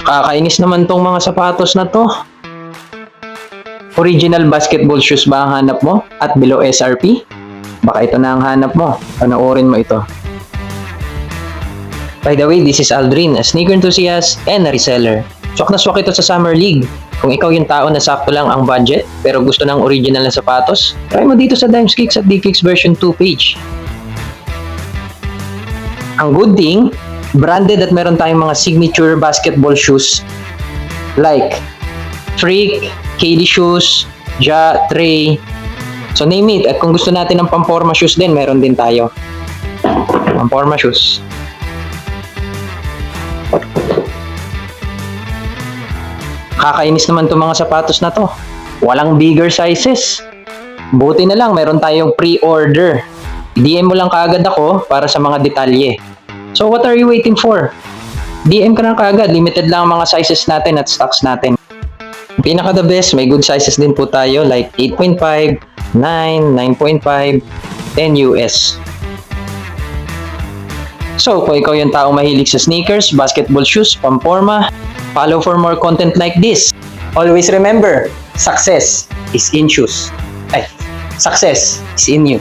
Kakainis naman tong mga sapatos na to. Original basketball shoes ba ang hanap mo at below SRP? Baka ito na ang hanap mo. Panoorin mo ito. By the way, this is Aldrin, a sneaker enthusiast and a reseller. Swak na swak ito sa Summer League. Kung ikaw yung tao na sakto lang ang budget pero gusto ng original na sapatos, try mo dito sa Dimes Kicks at D-Kicks version 2 page. Ang good thing, branded at meron tayong mga signature basketball shoes like Freak, KD Shoes, Ja, Trey. So name it. At kung gusto natin ng pamporma shoes din, meron din tayo. Pamporma shoes. Kakainis naman itong mga sapatos na to. Walang bigger sizes. Buti na lang, meron tayong pre-order. DM mo lang kaagad ako para sa mga detalye. So what are you waiting for? DM ka na kaagad. Limited lang ang mga sizes natin at stocks natin. Pinaka the best, may good sizes din po tayo like 8.5, 9, 9.5, 10 US. So, kung ikaw yung taong mahilig sa sneakers, basketball shoes, pamporma, follow for more content like this. Always remember, success is in shoes. Success is in you.